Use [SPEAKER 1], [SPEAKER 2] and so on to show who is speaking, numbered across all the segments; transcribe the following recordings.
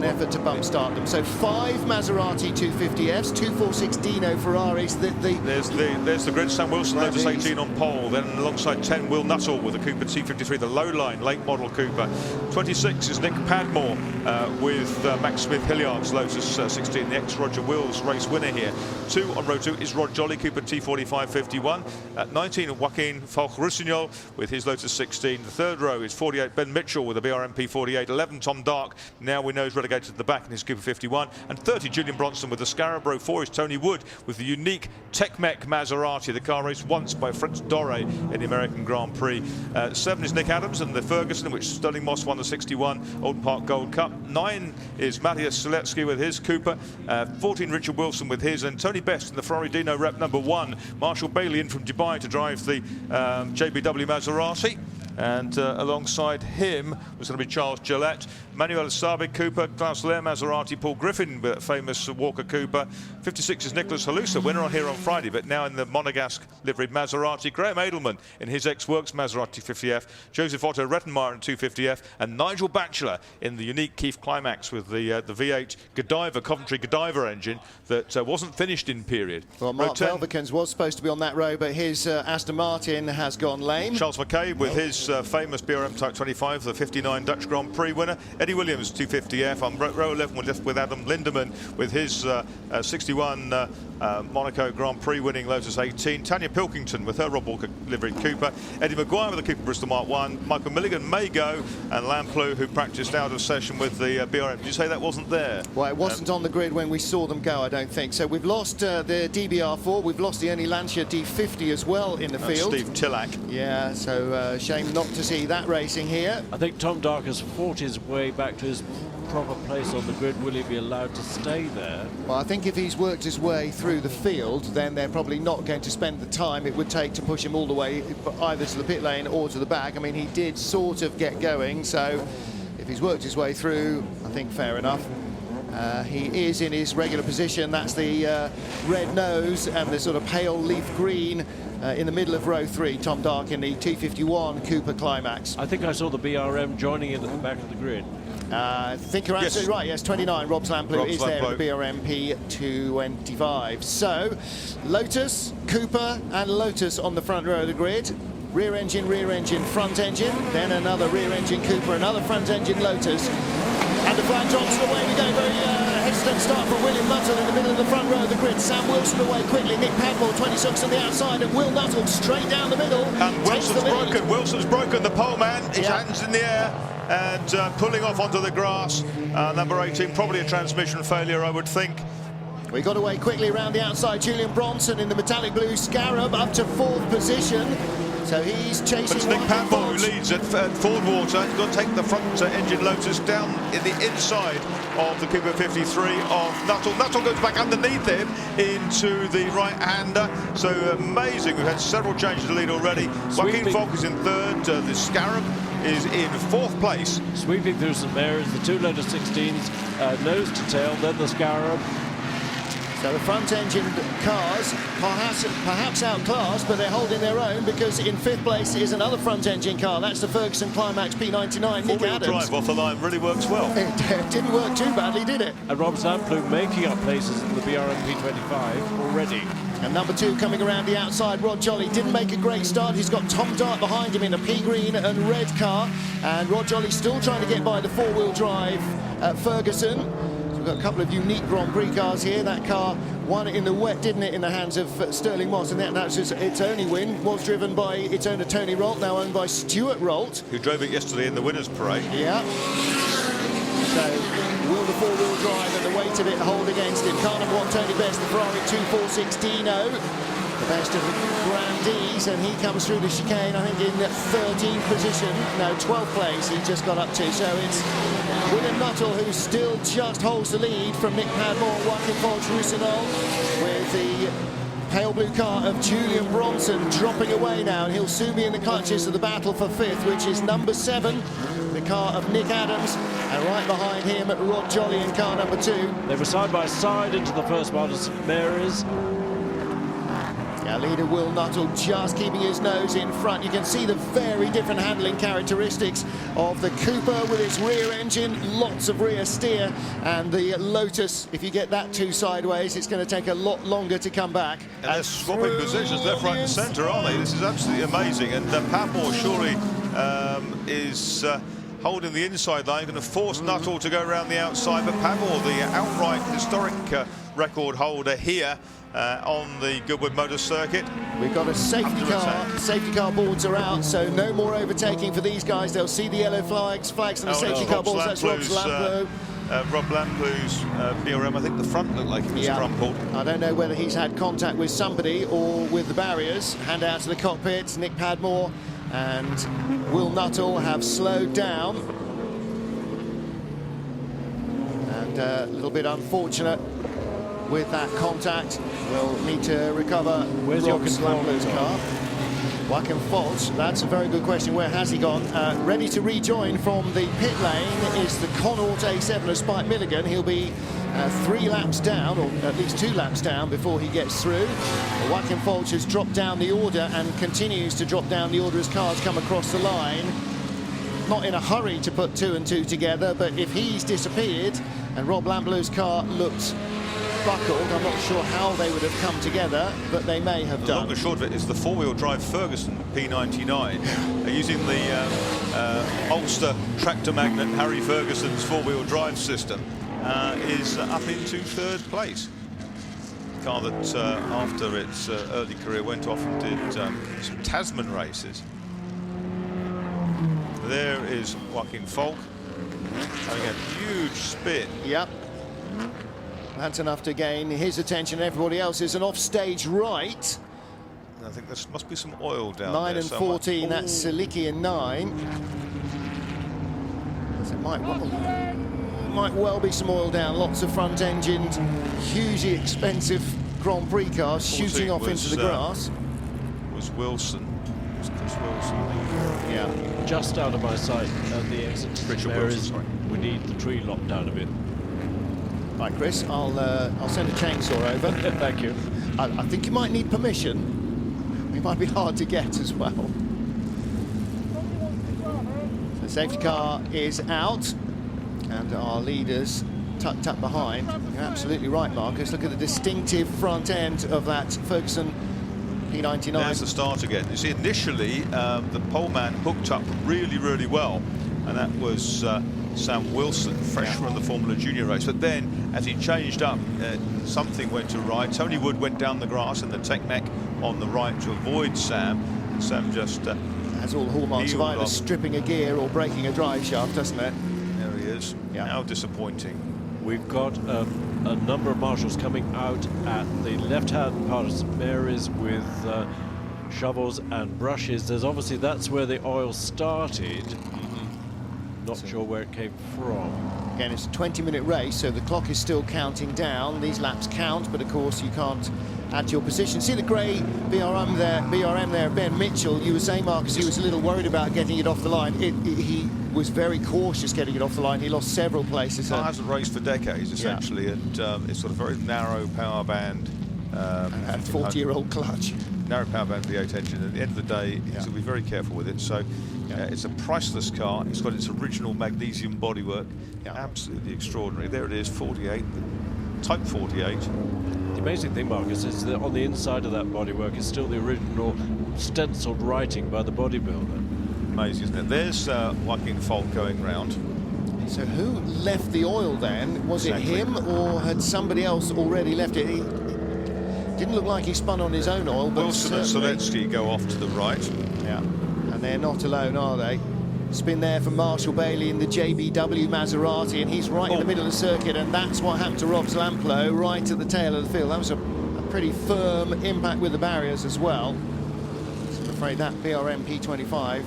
[SPEAKER 1] an effort to bump start them. So 5 Maserati 250Fs, 2 416 Ferraris.
[SPEAKER 2] There's the grid. Sam Wilson, Lotus 18 on pole. Then alongside 10, Will Nuttall with the Cooper T53, the low line, late model Cooper. 26 is Nick Padmore with Max Smith Hilliard's Lotus 16, the ex-Roger Wills race winner here. 2 on row 2 is Rod Jolly, Cooper T45 51. At 19, Joaquin Falk-Rusignol with his Lotus 16. The third row is 48, Ben Mitchell with a BRMP 48. 11, Tom Dark, now we know is relegated to the back in his Cooper 51. And 30, Julian Bronson with the Scarab. Row 4 is Tony Wood with the unique Tech-Mech Maserati. The car raced once by Fritz Doré in the American Grand Prix. 7 is Nick Adams and the Ferguson, in which Sterling Moss won the 61 Oldham Park Gold Cup. 9 is Matthias Seletsky with his Cooper. 14, Richard Wilson with his, and Tony Best in the Ferrari Dino Rep number 1. Marshall Bailey in from Dubai to drive the JBW Maserati. And alongside him was going to be Charles Gillette, Manuel Sabe Cooper, Klaus Lehr Maserati, Paul Griffin with that famous Walker Cooper. 56 is Nicholas Halusa, winner on here on Friday, but now in the Monegasque liveried Maserati. Graham Edelman in his ex-Works Maserati 50F. Joseph Otto Rettenmeyer in 250F, and Nigel Batchelor in the unique Keith Climax with the V8 Godiva, Coventry Godiva engine that wasn't finished in period.
[SPEAKER 1] Well, Mark Velvikens was supposed to be on that row, but his Aston Martin has gone lame.
[SPEAKER 2] Charles McCabe with his famous BRM Type 25, the 59 Dutch Grand Prix winner. Eddie Williams 250F on row 11 with Adam Lindemann with his 61 Monaco Grand Prix winning Lotus 18. Tanya Pilkington with her Rob Walker liveried Cooper. Eddie Maguire with the Cooper Bristol Mark 1. Michael Milligan may go, and Lamplu, who practiced out of session with the BRM. Did you say that wasn't there?
[SPEAKER 1] Well, it wasn't on the grid when we saw them go, I don't think. So we've lost the DBR4, we've lost the only Lancia D50 as well in the field.
[SPEAKER 2] Steve Tillack.
[SPEAKER 1] Yeah, so shame not to see that racing here.
[SPEAKER 3] I think Tom Dark has fought his way back to his proper place on the grid. Will he be allowed to stay there?
[SPEAKER 1] Well, I think if he's worked his way through the field, then they're probably not going to spend the time it would take to push him all the way either to the pit lane or to the back. I mean, he did sort of get going, so if he's worked his way through, I think fair enough. He is in his regular position. That's the red nose and the sort of pale leaf green in the middle of row 3. Tom Dark in the 251 Cooper Climax.
[SPEAKER 3] I think I saw the BRM joining in at the back of the grid.
[SPEAKER 1] I think you're absolutely right. Yes, 29. Rob Lamplu is there at the BRMP 225. So, Lotus, Cooper, and Lotus on the front row of the grid. Rear engine, front engine. Then another rear engine Cooper, another front engine Lotus. And the flag drops away. We go very hesitant start from William Nuttall in the middle of the front row of the grid. Sam Wilson away quickly. Nick Padmore, 26 on the outside, and Will Nuttall straight down the middle.
[SPEAKER 2] And Wilson's broken. Wilson's broken. The pole man, his hands in the air and pulling off onto the grass. Number 18, probably a transmission failure, I would think.
[SPEAKER 1] We got away quickly around the outside. Julian Bronson in the metallic blue Scarab up to 4th position. So he's chasing.
[SPEAKER 2] But it's Nick Padmore who leads at Ford Water. He's got to take the front engine Lotus down in the inside of the Cooper 53 of Nuttall. Nuttall goes back underneath him into the right-hander. So amazing. We've had several changes to lead already. Joaquin Falk is in 3rd. The Scarab is in 4th place.
[SPEAKER 3] Sweeping through St Mary's, the 2 Lotus 16s, nose to tail, then the Scarab.
[SPEAKER 1] So the front-engine cars, perhaps outclassed, but they're holding their own because in 5th place is another front-engine car. That's the Ferguson Climax P99, Nick Adams.
[SPEAKER 2] Drive off the line really works well.
[SPEAKER 1] It didn't work too badly, did it?
[SPEAKER 3] And Rob Lamplu making up places in the BRM P25 already.
[SPEAKER 1] And number 2 coming around the outside, Rod Jolly didn't make a great start. He's got Tom Dart behind him in a pea green and red car. And Rod Jolly still trying to get by the 4-wheel drive Ferguson. We've got a couple of unique Grand Prix cars here. That car won in the wet, didn't it, in the hands of Sterling Moss, and that's its only win. Was driven by its owner Tony Rolt, now owned by Stuart Rolt,
[SPEAKER 2] who drove it yesterday in the winners' parade.
[SPEAKER 1] Yeah. So will the 4-wheel drive and the weight of it hold against him? Car number 1, Tony Best, the Ferrari 246Dino. The best of the grandees, and he comes through the chicane, I think, in 13th position. No, 12th place he just got up to. So it's William Nuttall who still just holds the lead from Nick Padmore, Joaquin Falk-Rusignol, with the pale blue car of Julian Bronson dropping away now, and he'll soon be in the clutches of the battle for 5th, which is number 7, the car of Nick Adams, and right behind him Rod Jolly in car number 2.
[SPEAKER 3] They were side by side into the first mile to St Mary's.
[SPEAKER 1] Our leader Will Nuttall just keeping his nose in front. You can see the very different handling characteristics of the Cooper with its rear engine, lots of rear steer, and the Lotus, if you get that too sideways, it's going to take a lot longer to come back.
[SPEAKER 2] And they're swapping positions left, right and centre, aren't they? This is absolutely amazing. And Padmore surely is holding the inside line, going to force Nuttall to go around the outside, but Padmore, the outright historic record holder here on the Goodwood Motor Circuit.
[SPEAKER 1] We've got a safety car. Safety car boards are out, so no more overtaking for these guys. They'll see the yellow flags on the safety car boards. That's Rob Lamplow.
[SPEAKER 2] Rob Lamplow's BRM, I think the front looked like it was crumpled.
[SPEAKER 1] I don't know whether he's had contact with somebody or with the barriers. Hand out to the cockpit. Nick Padmore and Will Nuttall have slowed down. And a little bit unfortunate with that contact. We'll need to recover Rob Lamplow's car. Joachim Foltz, that's a very good question. Where has he gone? Ready to rejoin from the pit lane is the Connaught A7 of Spike Milligan. He'll be 3 laps down, or at least 2 laps down before he gets through. Joachim Foltz has dropped down the order and continues to drop down the order as cars come across the line. Not in a hurry to put 2 and 2 together, but if he's disappeared and Rob Lamplow's car looked buckled, I'm not sure how they would have come together, but they may have done.
[SPEAKER 2] The long and short of it is the four-wheel drive Ferguson P99 using the Ulster tractor magnate Harry Ferguson's four-wheel drive system is up into 3rd place. The car that after its early career went off and did some Tasman races. There is Joachim Falk having a huge spin.
[SPEAKER 1] Yep. That's enough to gain his attention. Everybody else is an offstage right.
[SPEAKER 2] I think there must be some oil down
[SPEAKER 1] 9
[SPEAKER 2] there
[SPEAKER 1] and
[SPEAKER 2] somewhere.
[SPEAKER 1] 14, that's Siliki in 9. So it might well be some oil down. Lots of front-engined, hugely expensive Grand Prix cars shooting off into the grass.
[SPEAKER 2] Was Wilson. Was Chris Wilson.
[SPEAKER 1] Yeah.
[SPEAKER 3] Just out of my sight at the exit.
[SPEAKER 2] Richard Wilson, sorry.
[SPEAKER 3] We need the tree locked down a bit.
[SPEAKER 1] Right, Chris, I'll send a chainsaw over.
[SPEAKER 3] Thank you.
[SPEAKER 1] I think you might need permission. It might be hard to get as well. The safety car is out, and our leaders tucked up behind. You're absolutely right, Marcus. Look at the distinctive front end of that Ferguson P99.
[SPEAKER 2] There's the start again. You see, initially, the poleman hooked up really, really well, and that was Sam Wilson, fresh from the Formula Junior race. But then, as he changed up, something went awry. Tony Wood went down the grass and the tech mech on the right to avoid Sam. And Sam just
[SPEAKER 1] has all the hallmarks of either stripping a gear or breaking a drive shaft, doesn't it?
[SPEAKER 2] There he is.
[SPEAKER 1] Yeah.
[SPEAKER 2] How disappointing.
[SPEAKER 3] We've got a number of marshals coming out at the left-hand part of St Mary's with shovels and brushes. There's obviously, that's where the oil started. Not sure where it came from.
[SPEAKER 1] Again, it's a 20-minute race, so the clock is still counting down. These laps count, but of course you can't add to your position. See the grey BRM there, Ben Mitchell. You were saying, Marcus, he was a little worried about getting it off the line. He was very cautious getting it off the line. He lost several places.
[SPEAKER 2] The car hasn't raced for decades, essentially, and it's sort of very narrow power band.
[SPEAKER 1] And 40-year-old clutch.
[SPEAKER 2] Narrow power band V8 engine. At the end of the day, he's going to be very careful with it. So it's a priceless car. It's got its original magnesium bodywork. Absolutely extraordinary. There it is, 48, Type 48.
[SPEAKER 3] The amazing thing, Marcus, is that on the inside of that bodywork is still the original stenciled writing by the bodybuilder.
[SPEAKER 2] Amazing, isn't it? There's Joachim Falk going round.
[SPEAKER 1] So who left the oil then? Was it him, or had somebody else already left it? He didn't look like he spun on his own oil, but
[SPEAKER 2] Wilson and Seletsky go off to the right.
[SPEAKER 1] Yeah, and they're not alone, are they? Spin there from Marshall Bailey in the JBW Maserati, and he's right in the middle of the circuit, and that's what happened to Rob Lamplow right at the tail of the field. That was a pretty firm impact with the barriers as well. So I'm afraid that BRM P25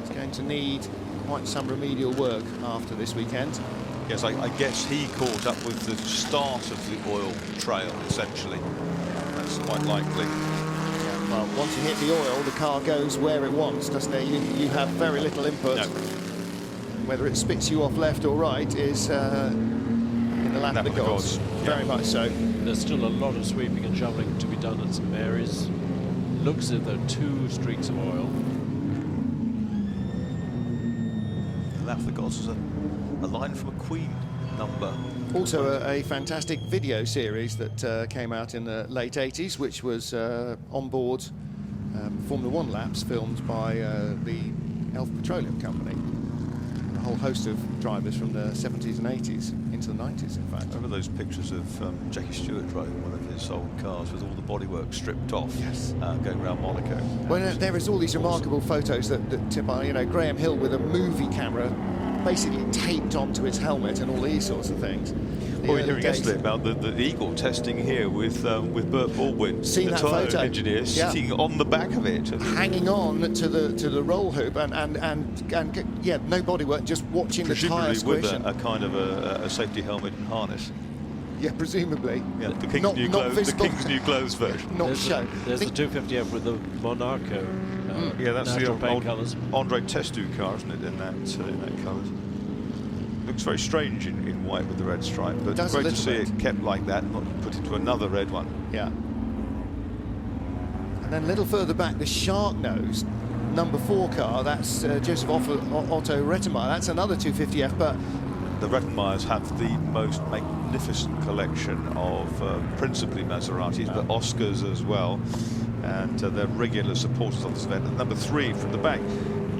[SPEAKER 1] is going to need quite some remedial work after this weekend.
[SPEAKER 2] Yes, I guess he caught up with the start of the oil trail, essentially. That's quite likely.
[SPEAKER 1] Well, once you hit the oil, the car goes where it wants, doesn't it? You have very little input.
[SPEAKER 2] No.
[SPEAKER 1] Whether it spits you off left or right is in the lap of the gods. Very much so.
[SPEAKER 3] There's still a lot of sweeping and shoveling to be done at St Mary's. looks as though 2 streaks of oil.
[SPEAKER 4] And that, for the gods, was a line from a Queen number.
[SPEAKER 1] Also a fantastic video series that came out in the late 80s, which was on board Formula 1 laps filmed by the Elf Petroleum Company. A whole host of drivers from the 70s and 80s into the 90s, in fact.
[SPEAKER 4] Remember those pictures of Jackie Stewart driving one of his old cars with all the bodywork stripped off,
[SPEAKER 1] Yes.
[SPEAKER 4] going around Monaco?
[SPEAKER 1] Well, there is all these remarkable photos that tip on, you know, Graham Hill with a movie camera basically taped onto his helmet and all these sorts of things.
[SPEAKER 4] Well, we were hearing yesterday about the Eagle testing here with Bert Baldwin,
[SPEAKER 1] Seen
[SPEAKER 4] the
[SPEAKER 1] that
[SPEAKER 4] tyre
[SPEAKER 1] photo?
[SPEAKER 4] engineer,
[SPEAKER 1] Yeah.
[SPEAKER 4] sitting on the back of it.
[SPEAKER 1] Hanging on to the roll hoop and yeah, no bodywork, just watching the tyre
[SPEAKER 4] Presumably
[SPEAKER 1] squish.
[SPEAKER 4] with a kind of a safety helmet and harness.
[SPEAKER 1] Yeah, presumably.
[SPEAKER 4] Yeah, the King's,
[SPEAKER 1] Not
[SPEAKER 4] new, clothes, the
[SPEAKER 1] visible.
[SPEAKER 4] King's new clothes version.
[SPEAKER 1] Not
[SPEAKER 3] There's
[SPEAKER 1] show.
[SPEAKER 3] There's the 250F with the Monaco.
[SPEAKER 4] Yeah, that's the
[SPEAKER 3] natural paint
[SPEAKER 4] old
[SPEAKER 3] colours.
[SPEAKER 4] Andre Testu car, isn't it, in that colours. Looks very strange in white with the red stripe, but
[SPEAKER 1] Does a
[SPEAKER 4] great to
[SPEAKER 1] little
[SPEAKER 4] see
[SPEAKER 1] bit.
[SPEAKER 4] it kept like that, not put into another red one.
[SPEAKER 1] Yeah. And then a little further back, the Sharknose number 4 car. That's Joseph Otto Rettenmeier. That's another 250F, but
[SPEAKER 4] The Rettenmeyers have the most magnificent collection of principally Maseratis, but Oscars as well, and they're regular supporters of this event. And number 3 from the back,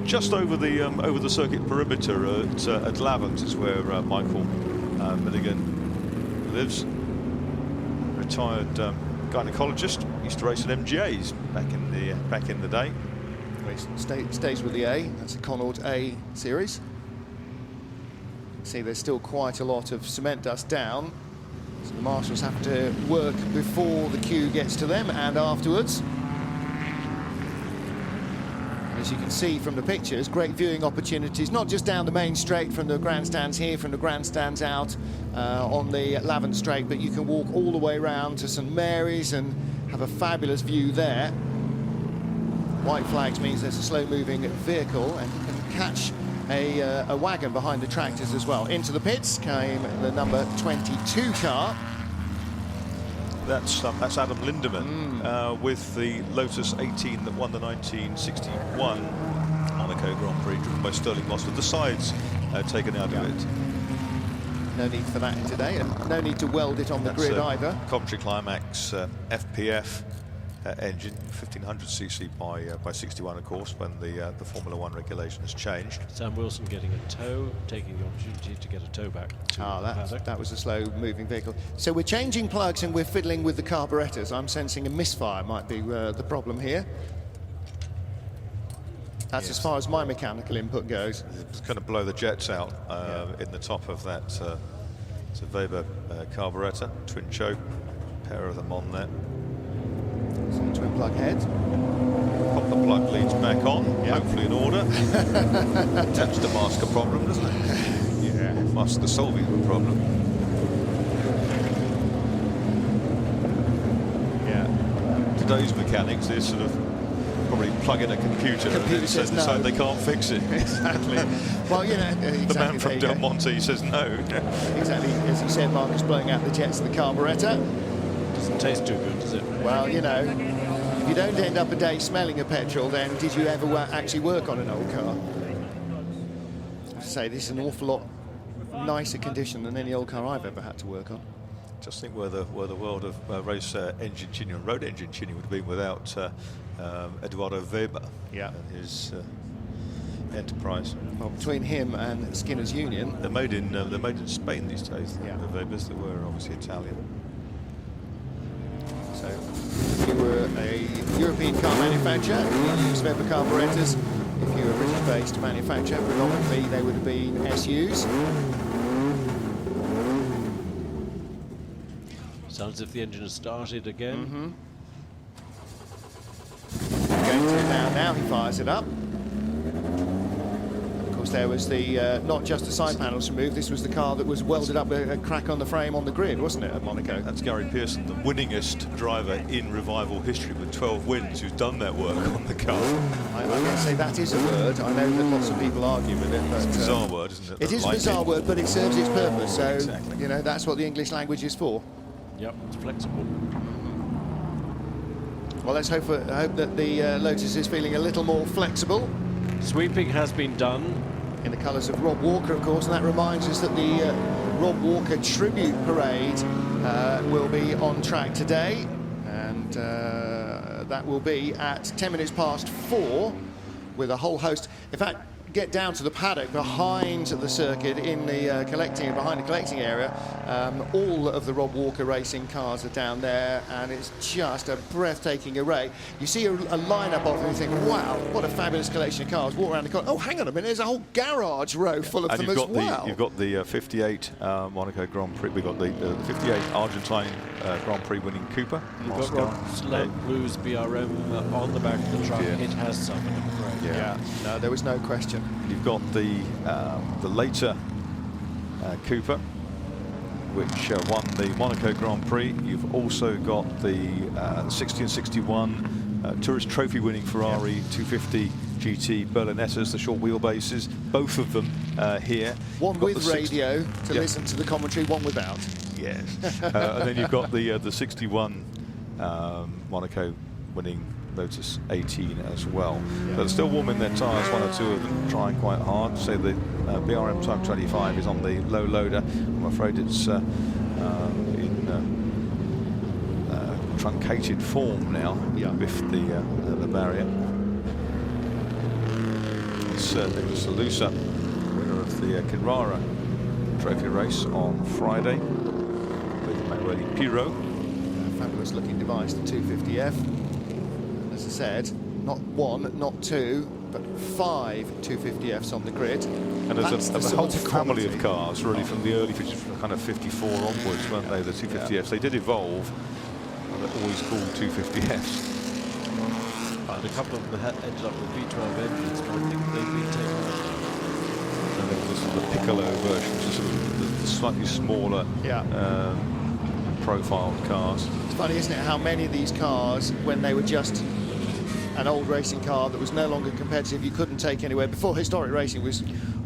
[SPEAKER 4] just over the circuit perimeter at Lavant is where Michael Milligan lives. Retired gynecologist, used to race at MGAs back in the day.
[SPEAKER 1] stays with the A. That's a Connaught A series. See, there's still quite a lot of cement dust down, so the marshals have to work before the queue gets to them and afterwards. As you can see from the pictures, great viewing opportunities, not just down the main straight from the grandstands here, from the grandstands out on the Lavant Straight, but you can walk all the way around to St Mary's and have a fabulous view there. White flags means there's a slow-moving vehicle, and you can catch a wagon behind the tractors as well. Into the pits came the number 22 car.
[SPEAKER 4] That's Adam Lindemann with the Lotus 18 that won the 1961 Monaco Grand Prix, driven by Sterling Moss, with the sides taken out of it.
[SPEAKER 1] No need for that today, and no need to weld it on the grid either.
[SPEAKER 4] Coventry Climax FPF engine, 1500cc by 61, of course, when the Formula 1 regulation has changed.
[SPEAKER 3] Sam Wilson getting a tow, taking the opportunity to get a tow back to the paddock.
[SPEAKER 1] That was a slow-moving vehicle. So we're changing plugs and we're fiddling with the carburettors. I'm sensing a misfire might be the problem here. That's as far as my mechanical input goes.
[SPEAKER 4] It's going to blow the jets out in the top of that it's a Weber carburettor, twin choke, pair of them on there.
[SPEAKER 1] So twin plug head.
[SPEAKER 4] Pop the plug leads back on, hopefully in order. Tends to mask a problem, doesn't it?
[SPEAKER 1] Yeah.
[SPEAKER 4] Mask the solving of a problem.
[SPEAKER 1] Yeah.
[SPEAKER 4] Today's mechanics, they sort of probably plug in a computer and then
[SPEAKER 1] says no.
[SPEAKER 4] decide they can't fix it.
[SPEAKER 1] Exactly. Well, you know, exactly.
[SPEAKER 4] The man from Del Monte says no.
[SPEAKER 1] Exactly, as you said, Marcus, blowing out the jets of the carburettor.
[SPEAKER 3] Doesn't taste too good, does it?
[SPEAKER 1] Well, you know, if you don't end up a day smelling of petrol, then did you ever actually work on an old car? I have to say, this is an awful lot nicer condition than any old car I've ever had to work on.
[SPEAKER 4] Just think where the world of race engine tuning and road engine tuning would have been without Eduardo Weber and his enterprise.
[SPEAKER 1] Well, between him and Skinner's Union,
[SPEAKER 4] They're made in Spain these days.
[SPEAKER 1] Yeah.
[SPEAKER 4] The Webers, they were obviously Italian.
[SPEAKER 1] so if you were a European car manufacturer, you use Weber carburetors. If you were a British-based manufacturer, predominantly they would have been SUs.
[SPEAKER 3] Sounds as if the engine has started again.
[SPEAKER 1] Going to it now he fires it up. Of course, there was the not just the side panels removed, this was the car that was welded up a crack on the frame on the grid, wasn't it, at Monaco?
[SPEAKER 4] That's Gary Pearson, the winningest driver in Revival history with 12 wins, who's done that work on the car.
[SPEAKER 1] I can't say that is a word. I know that lots of people argue with it, but
[SPEAKER 4] It's a bizarre word, isn't it?
[SPEAKER 1] it is a bizarre word, but it serves its purpose. So
[SPEAKER 4] Exactly.
[SPEAKER 1] you know, that's what the English language is for.
[SPEAKER 3] Yep, it's flexible.
[SPEAKER 1] Well, let's hope that the Lotus is feeling a little more flexible.
[SPEAKER 3] Sweeping has been done.
[SPEAKER 1] In the colours of Rob Walker, of course, and that reminds us that the Rob Walker Tribute Parade will be on track today, and that will be at 10 minutes past 4 with a whole host. In fact, get down to the paddock behind the circuit in the behind the collecting area. All of the Rob Walker racing cars are down there, and it's just a breathtaking array. You see a lineup of them and you think, wow, what a fabulous collection of cars. Walk around the corner, oh, hang on a minute, there's a whole garage row full of them as well.
[SPEAKER 4] You've got the 58 Monaco Grand Prix. We've got the 58 Argentine Grand Prix winning Cooper.
[SPEAKER 3] You've got Rod Blue's BRM on the back of the truck.
[SPEAKER 4] Yeah.
[SPEAKER 3] It has suffered, I'm afraid.
[SPEAKER 1] Yeah, no, there was no question.
[SPEAKER 4] You've got the later Cooper, which won the Monaco Grand Prix. You've also got the 60 and 61 Tourist Trophy winning Ferrari 250 GT Berlinettas, the short wheelbases. Both of them here.
[SPEAKER 1] One with radio to listen to the commentary, one without.
[SPEAKER 4] Yes. And then you've got the 61 Monaco winning Lotus 18 as well. But they're still warming their tyres, one or two of them trying quite hard. So the BRM Type 25 is on the low loader. I'm afraid it's in truncated form now with the barrier. It's Nicholas Salusa, winner of the Kinrara Trophy race on Friday with Manuel Piro.
[SPEAKER 1] Fabulous looking device, the 250F. As I said, not one, not two, but 5 250Fs on the grid.
[SPEAKER 4] And there's a whole family of cars, really, from the early kind of 54 onwards, weren't they? The 250Fs. They did evolve, and they're always called 250Fs.
[SPEAKER 3] And a couple of them ended up with V12 engines, but I think they've been taken out.
[SPEAKER 4] And then there's the Piccolo version, which is sort of the slightly smaller profiled cars.
[SPEAKER 1] It's funny, isn't it, how many of these cars, when they were just an old racing car that was no longer competitive, you couldn't take anywhere before historic racing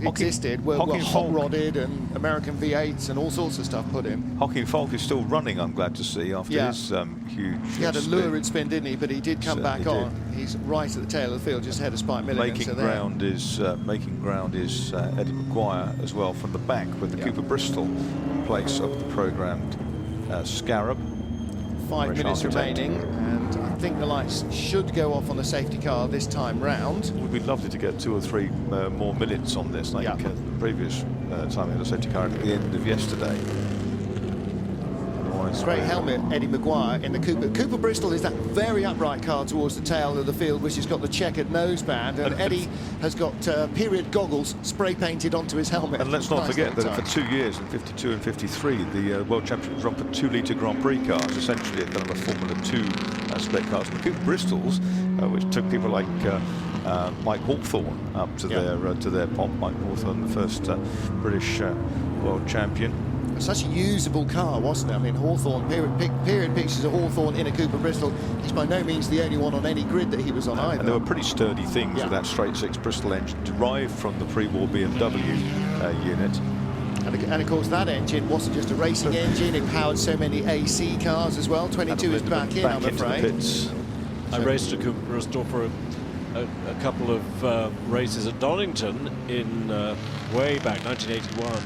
[SPEAKER 1] existed, were hot-rodded and American V8s and all sorts of stuff put in.
[SPEAKER 4] Joaquin Falk is still running, I'm glad to see, after his huge
[SPEAKER 1] He had a lurid spin, didn't he? But he did come back on.
[SPEAKER 4] Did.
[SPEAKER 1] He's right at the tail of the field, just ahead of Spike Milligan.
[SPEAKER 4] Making ground is Eddie Maguire as well from the back with the Cooper Bristol in place of the programmed Scarab.
[SPEAKER 1] 5 minutes remaining, and I think the lights should go off on the safety car this time round.
[SPEAKER 4] It would be lovely to get 2 or 3 more minutes on this, like the previous time we had a safety car at the end of yesterday.
[SPEAKER 1] Great helmet, Eddie Maguire in the Cooper. Cooper Bristol is that very upright car towards the tail of the field, which has got the checkered noseband, and Eddie has got period goggles spray painted onto his helmet.
[SPEAKER 4] And let's not forget that for 2 years, in 52 and 53, the World Championship was run for 2-litre Grand Prix cars, essentially a kind of a Formula 2 spec cars. And the Cooper Bristols, which took people like Mike Hawthorne up to their pomp. Mike Hawthorne, the first British world champion.
[SPEAKER 1] Such a usable car, wasn't it? I mean, Hawthorne, period pictures of Hawthorne in a Cooper Bristol. He's by no means the only one on any grid that he was on either.
[SPEAKER 4] And they were pretty sturdy things with that straight-six Bristol engine derived from the pre-war BMW unit.
[SPEAKER 1] And of course, that engine wasn't just a racing engine, it powered so many AC cars as well. 22 is back in, I'm afraid.
[SPEAKER 3] I raced a Cooper Bristol for a couple of races at Donington in way back, 1981.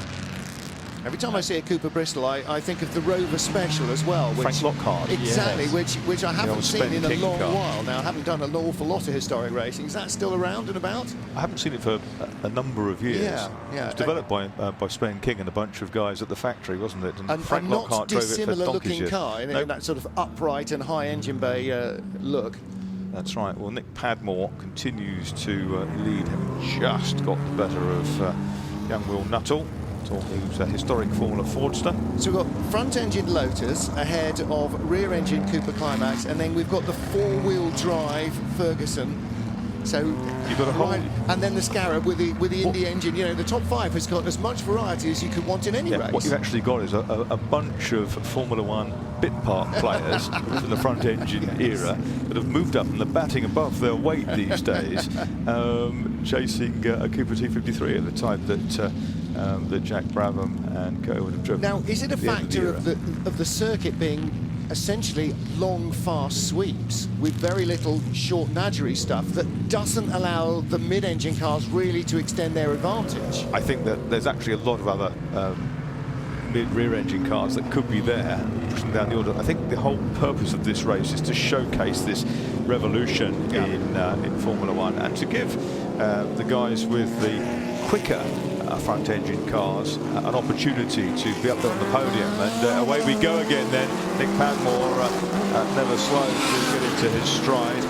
[SPEAKER 1] Every time I see a Cooper Bristol, I think of the Rover Special as well.
[SPEAKER 4] Frank Lockhart.
[SPEAKER 1] Exactly, which I haven't seen in a long while now. I haven't done an awful lot of historic racing. Is that still around and about?
[SPEAKER 4] I haven't seen it for a number of years.
[SPEAKER 1] Yeah.
[SPEAKER 4] It was developed by Spen King and a bunch of guys at the factory, wasn't it?
[SPEAKER 1] And
[SPEAKER 4] Frank Lockhart drove it for
[SPEAKER 1] dissimilar
[SPEAKER 4] donkey's
[SPEAKER 1] looking
[SPEAKER 4] years.
[SPEAKER 1] car in that sort of upright and high engine bay look.
[SPEAKER 4] That's right. Well, Nick Padmore continues to lead, having just got the better of young Will Nuttall, who's a historic Formula Fordster. So
[SPEAKER 1] we've got front-engine Lotus ahead of rear-engine Cooper Climax, and then we've got the four-wheel drive Ferguson. So
[SPEAKER 4] you've got a whole,
[SPEAKER 1] and then the Scarab with the Indy engine. You know, the top 5 has got as much variety as you could want in any race.
[SPEAKER 4] What you've actually got is a bunch of Formula 1 bit part players from the front engine era that have moved up and they're batting above their weight these days, chasing a Cooper T53 at the type that Jack Brabham and co would have driven.
[SPEAKER 1] Now, is it a factor of the circuit being essentially long, fast sweeps with very little short nudgery stuff that doesn't allow the mid-engine cars really to extend their advantage.
[SPEAKER 4] I think that there's actually a lot of other mid-rear engine cars that could be there pushing down the order. I think the whole purpose of this race is to showcase this revolution in Formula One and to give the guys with the quicker front engine cars an opportunity to be up there on the podium. And away we go again then. Nick Padmore never slow to get into his stride.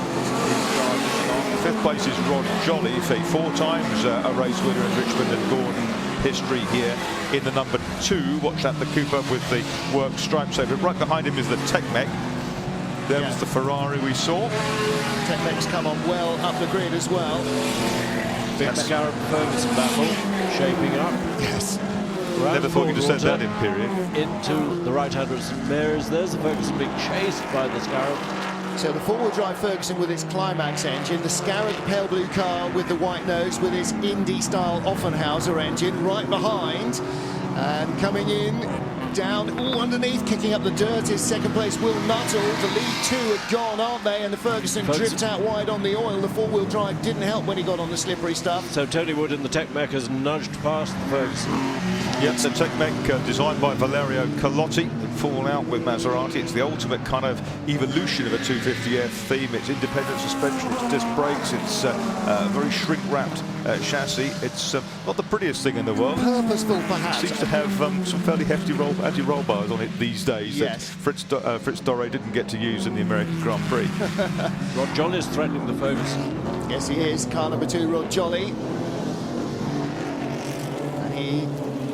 [SPEAKER 4] Fifth place is Rod Jolly, 4 times a race winner in Richmond and Gordon history here in the number 2. Watch that, the Cooper with the work stripes over it. Right behind him is the Tech Mech. There was the Ferrari we saw.
[SPEAKER 1] Tech Mech's come on well up the grid as well.
[SPEAKER 3] Big Scarab Ferguson battle shaping up.
[SPEAKER 1] Yes.
[SPEAKER 4] Never thought you'd have said that in period.
[SPEAKER 3] Into the right-hand of St Mary's. There's the Ferguson being chased by the Scarab.
[SPEAKER 1] So the four-wheel drive Ferguson with its Climax engine, the Scarab pale blue car with the white nose with its Indy-style Offenhauser engine right behind, and coming in down underneath, kicking up the dirt is second place Will Nuttall. The lead 2 had gone, aren't they? And the Ferguson drift out wide on the oil. The four-wheel drive didn't help when he got on the slippery stuff.
[SPEAKER 3] So Tony Wood in the Tech Mech has nudged past the Ferguson.
[SPEAKER 4] Yes, the Tech Mech designed by Valerio Carlotti, fallen out with Maserati. It's the ultimate kind of evolution of a 250F theme. It's independent suspension, it's disc brakes, it's a very shrink-wrapped chassis. It's not the prettiest thing in the world.
[SPEAKER 1] Purposeful, perhaps.
[SPEAKER 4] Seems to have some fairly hefty anti-roll bars on it these days.
[SPEAKER 1] Yes.
[SPEAKER 4] That Fritz Doré didn't get to use in the American Grand Prix.
[SPEAKER 3] Rod Jolly is threatening the Ferguson.
[SPEAKER 1] Yes, he is. Car number 2, Rod Jolly. And he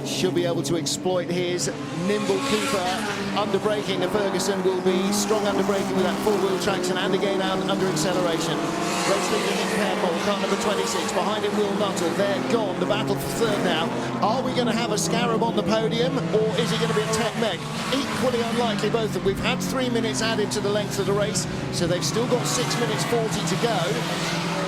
[SPEAKER 1] should be able to exploit his nimble Cooper. Under-braking, the Ferguson will be strong under-braking with that four-wheel traction and again out under acceleration. Race leader Nick Padmore, car number 26. Behind him, Will Nuttall. They're gone. The battle for third now. Are we going to have a Scarab on the podium, or is it going to be a Tech Mech? Equally unlikely, both of them. We've had 3 minutes added to the length of the race, so they've still got 6 minutes 40 to go.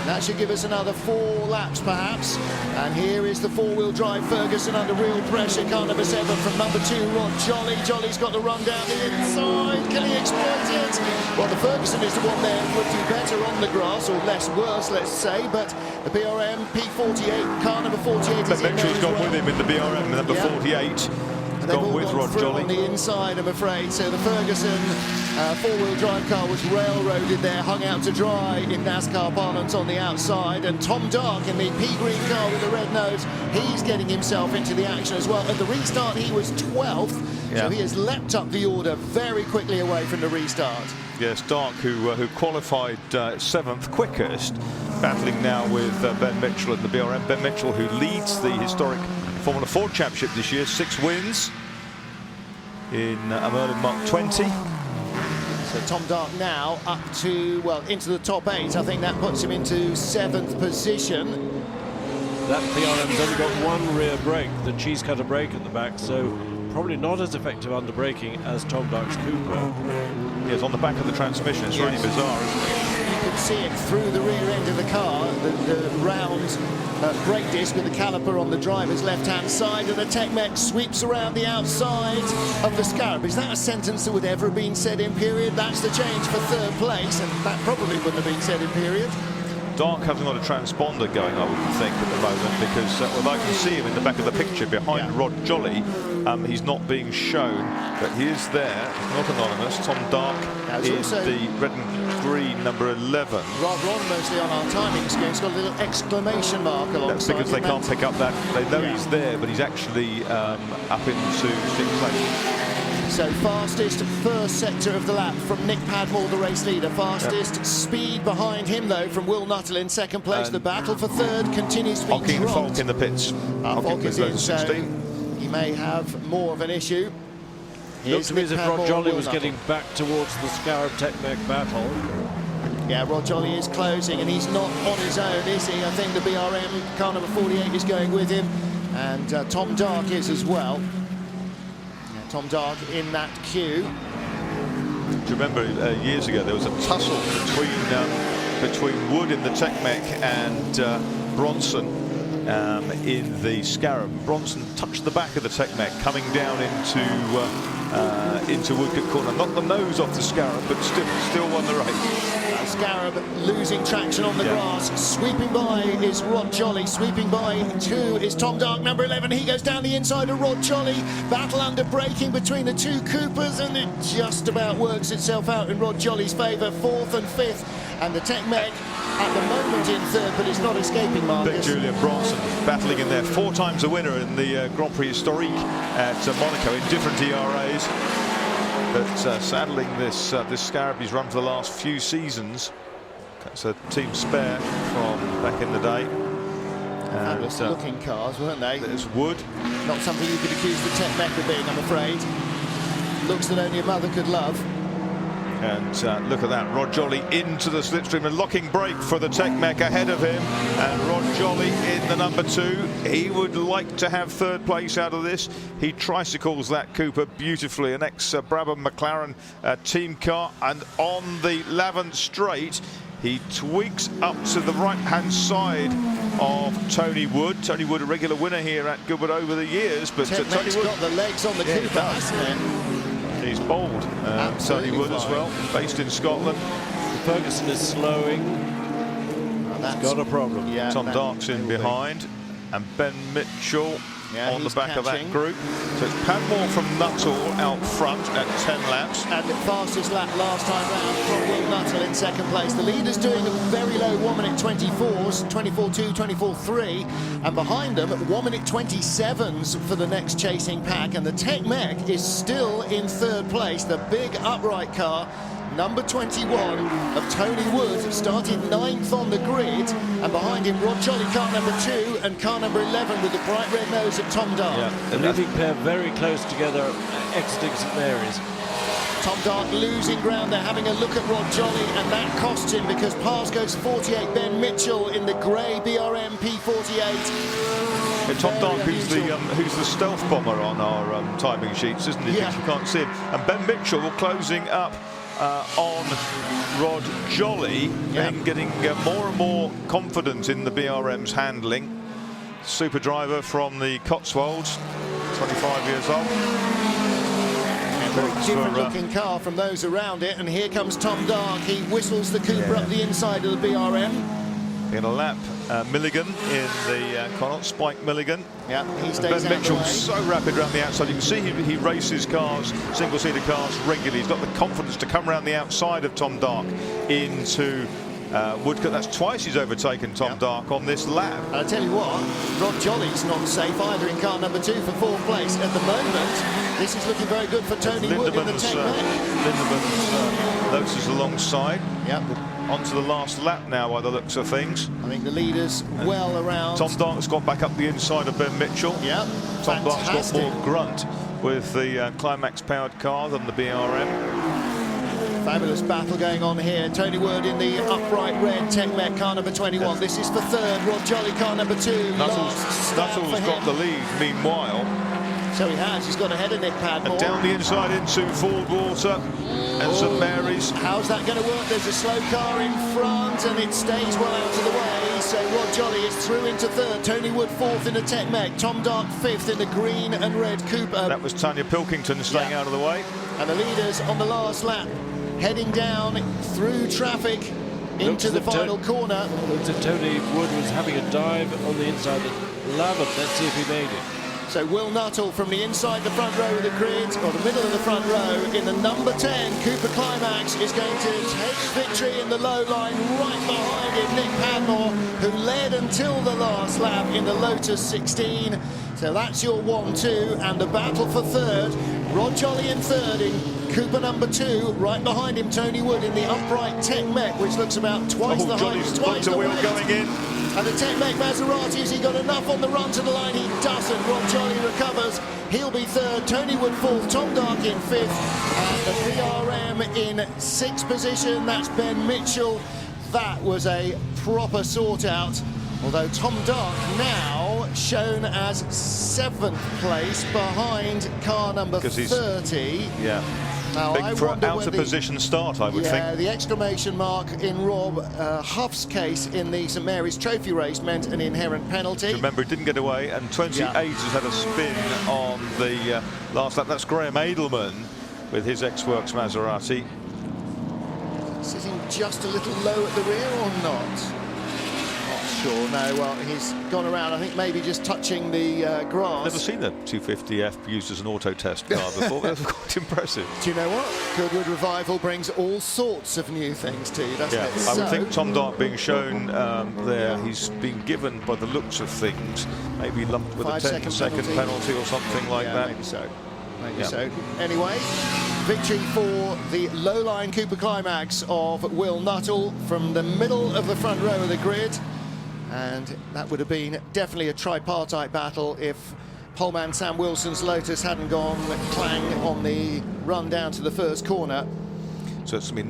[SPEAKER 1] That should give us another 4 laps, perhaps. And here is the four-wheel drive Ferguson under real pressure. Car number 7 from number 2, Rod Jolly. Jolly's got the run down the inside. Can he exploit it? Well, the Ferguson is the one there would do better on the grass, or less worse, let's say. But the BRM P48, car number 48 is in there
[SPEAKER 4] Mitchell's gone with him in the BRM, number 48.
[SPEAKER 1] And they've all
[SPEAKER 4] with
[SPEAKER 1] gone
[SPEAKER 4] Rod
[SPEAKER 1] through
[SPEAKER 4] Jolly
[SPEAKER 1] on the inside, I'm afraid. So the Ferguson four-wheel drive car was railroaded there, hung out to dry in NASCAR parlance on the outside. And Tom Dark in the pea green car with the red nose, he's getting himself into the action as well. At the restart, he was 12th, so he has leapt up the order very quickly away from the restart.
[SPEAKER 4] Yes, Dark, who qualified 7th quickest, battling now with Ben Mitchell in the BRM. Ben Mitchell, who leads the historic Formula 4 Championship this year, 6 wins in a Merlin Mark 20.
[SPEAKER 1] So Tom Dark now up to, well, into the top 8. I think that puts him into 7th position.
[SPEAKER 3] That BRM's only got one rear brake, the cheese cutter brake at the back, so probably not as effective under braking as Tom Dark's Cooper.
[SPEAKER 4] Yes, on the back of the transmission. It's really bizarre, isn't it?
[SPEAKER 1] You can see it through the rear end of the car, the round brake disc with the caliper on the driver's left-hand side, and the Tech Mech sweeps around the outside of the Scarab. Is that a sentence that would ever have been said in period? That's the change for third place, and that probably wouldn't have been said in period.
[SPEAKER 4] Dark hasn't got a transponder going, I would think, at the moment, because well, I can see him in the back of the picture behind Rod Jolly. He's not being shown, but he is there. He's not anonymous. Tom Dark is the red and green number 11.
[SPEAKER 1] Rather on mostly on our timing screen, it's got a little exclamation mark alongside.
[SPEAKER 4] That's because they can't pick up that. They know he's there, but he's actually up into 6th place.
[SPEAKER 1] So fastest first sector of the lap from Nick Padmore, the race leader. Fastest speed behind him, though, from Will Nuttall in second place. The battle for third continues to be
[SPEAKER 4] Hocking Falk in the pits.
[SPEAKER 1] Falk is in, so he may have more of an issue.
[SPEAKER 3] Looks to me as if Rod Jolly was getting back towards the Scarab Tech Mech battle.
[SPEAKER 1] Yeah, Rod Jolly is closing, and he's not on his own, is he? I think the BRM car number 48 is going with him, and Tom Dark is as well. Tom Dark in that queue.
[SPEAKER 4] Do you remember years ago there was a tussle between Wood in the Tech Mech and Bronson in the Scarab. Bronson touched the back of the Tech Mech coming down into into Woodcote Corner. Knocked the nose off the Scarab, but still won the race.
[SPEAKER 1] Scarab losing traction on the grass. Sweeping by is Rod Jolly. Sweeping by too is Tom Dark, number 11. He goes down the inside of Rod Jolly. Battle under braking between the two Coopers, and it just about works itself out in Rod Jolly's favour. 4th and 5th, and the Tech Mech at the moment in 3rd, but it's not escaping Marcus.
[SPEAKER 4] Big Julian Bronson battling in there. 4 times a winner in the Grand Prix Historique at Monaco in different ERAs. But saddling this Scarab he's run for the last few seasons. That's a team spare from back in the day.
[SPEAKER 1] Fabulous looking cars, weren't they?
[SPEAKER 4] There's Wood.
[SPEAKER 1] Not something you could accuse the Tech Mech of being, I'm afraid. Looks that only a mother could love.
[SPEAKER 4] And look at that, Rod Jolly into the slipstream, a locking brake for the Tech Mech ahead of him, and Rod Jolly in the number 2. He would like to have 3rd place out of this. He tricycles that Cooper beautifully, an ex-Brabham McLaren team car, and on the Lavant straight he tweaks up to the right-hand side of Tony Wood. Tony Wood, a regular winner here at Goodwood over the years, but
[SPEAKER 1] Tony Wood's got the legs on the Cooper, hasn't it?
[SPEAKER 4] He's bold. Tony Wood as well, based in Scotland.
[SPEAKER 3] Ferguson is slowing. He's got a problem.
[SPEAKER 1] Yeah,
[SPEAKER 4] Tom Dark's in behind, and Ben Mitchell on the back of that group. So it's Padmore from Nuttall out front at 10 laps.
[SPEAKER 1] And the fastest lap last time round from Will Nuttall in 2nd place. The leader's doing a very low 1 minute 24s, 24.2, 24.3, and behind them 1 minute 27s for the next chasing pack. And the Tech Mech is still in 3rd place. The big upright car, number 21 of Tony Wood, started 9th on the grid, and behind him Rod Jolly, car number 2, and car number 11 with the bright red nose of Tom Dark.
[SPEAKER 3] Yeah, the leading pair very close together, exiting St Mary's.
[SPEAKER 1] Tom Dark losing ground. They're having a look at Rod Jolly, and that costs him because past goes 48 Ben Mitchell in the grey BRM P48.
[SPEAKER 4] Yeah, Tom Dark, who's the stealth bomber on our timing sheets, isn't he?
[SPEAKER 1] Yeah.
[SPEAKER 4] You can't see him. And Ben Mitchell closing up on Rod Jolly, and getting more and more confident in the BRM's handling. Super driver from the Cotswolds, 25 years old.
[SPEAKER 1] Very different looking car from those around it, and here comes Tom Dark. He whistles the Cooper up the inside of the BRM.
[SPEAKER 4] In a lap, Milligan in the Connaught, Spike Milligan.
[SPEAKER 1] Yeah, he stays
[SPEAKER 4] Ben
[SPEAKER 1] out the way.
[SPEAKER 4] Mitchell's so rapid around the outside. You can see he races cars, single-seater cars regularly. He's got the confidence to come around the outside of Tom Dark into Woodcote. That's twice he's overtaken Tom Dark on this lap.
[SPEAKER 1] And I tell you what, Rod Jolly's not safe either in car number 2 for 4th place. At the moment, this is looking very good for Tony Wood in the Tech Mech.
[SPEAKER 4] Lindeman's notices alongside.
[SPEAKER 1] Yep.
[SPEAKER 4] Onto the last lap now by the looks of things.
[SPEAKER 1] I think the leader's well around.
[SPEAKER 4] Tom Dark's got back up the inside of Ben Mitchell.
[SPEAKER 1] Yep.
[SPEAKER 4] Tom Dark's got
[SPEAKER 1] Fantastic.
[SPEAKER 4] more grunt with the Climax powered car than the BRM.
[SPEAKER 1] Fabulous battle going on here. Tony Wood in the upright red Tech Mech, car number 21. This is for 3rd. Rod Jolly, car number 2.
[SPEAKER 4] Nuttall's got the lead meanwhile.
[SPEAKER 1] So he has. He's got ahead of Nick Padmore.
[SPEAKER 4] And down the inside into Ford Water and St Mary's.
[SPEAKER 1] How's that going to work? There's a slow car in front, and it stays well out of the way. So Rod Jolly is through into 3rd. Tony Wood 4th in the Tech Mech. Tom Dark 5th in the green and red Cooper.
[SPEAKER 4] That was Tanya Pilkington staying out of the way.
[SPEAKER 1] And the leaders on the last lap, heading down through traffic into the final corner.
[SPEAKER 3] Looks like Tony Wood was having a dive on the inside of Lavant. Let's see if he made it.
[SPEAKER 1] So Will Nuttall from the inside the front row of the grid, or the middle of the front row, in the number 10 Cooper Climax, is going to take victory in the low line. Right behind him, Nick Padmore, who led until the last lap in the Lotus 16. So that's your 1-2, and the battle for 3rd. Rod Jolly in 3rd in Cooper number 2. Right behind him, Tony Wood in the upright Tech Mech, which looks about twice the height, twice the weight.
[SPEAKER 4] Going in.
[SPEAKER 1] And the Tech Mech Maserati, has he got enough on the run to the line? He doesn't. Rod Jolly recovers. He'll be 3rd. Tony Wood 4th. Tom Dark in 5th. And the BRM in 6th position. That's Ben Mitchell. That was a proper sort out. Although Tom Dark now shown as 7th place behind car number 30.
[SPEAKER 4] Yeah.
[SPEAKER 1] Now, I
[SPEAKER 4] Big for
[SPEAKER 1] wonder
[SPEAKER 4] out of
[SPEAKER 1] whether
[SPEAKER 4] position start, I would
[SPEAKER 1] yeah,
[SPEAKER 4] think.
[SPEAKER 1] the exclamation mark in Rob Huff's case in the St Mary's Trophy race meant an inherent penalty.
[SPEAKER 4] Remember, he didn't get away, and 28 has had a spin on the last lap. That's Graham Edelman with his X-Works Maserati.
[SPEAKER 1] Sitting just a little low at the rear or not? Not sure, no. Well, he's gone around, I think maybe just touching the grass.
[SPEAKER 4] Never seen a 250F used as an auto test car before. That's quite impressive.
[SPEAKER 1] Do you know what? Goodwood Revival brings all sorts of new things to you, doesn't it?
[SPEAKER 4] I would think Tom Dart being shown there, he's been given, by the looks of things, maybe lumped with a 10-second penalty or something like that.
[SPEAKER 1] Maybe so. Maybe so. Anyway, victory for the low-line Cooper Climax of Will Nuttall from the middle of the front row of the grid. And that would have been definitely a tripartite battle if poleman Sam Wilson's Lotus hadn't gone clang on the run down to the first corner.
[SPEAKER 4] So it's been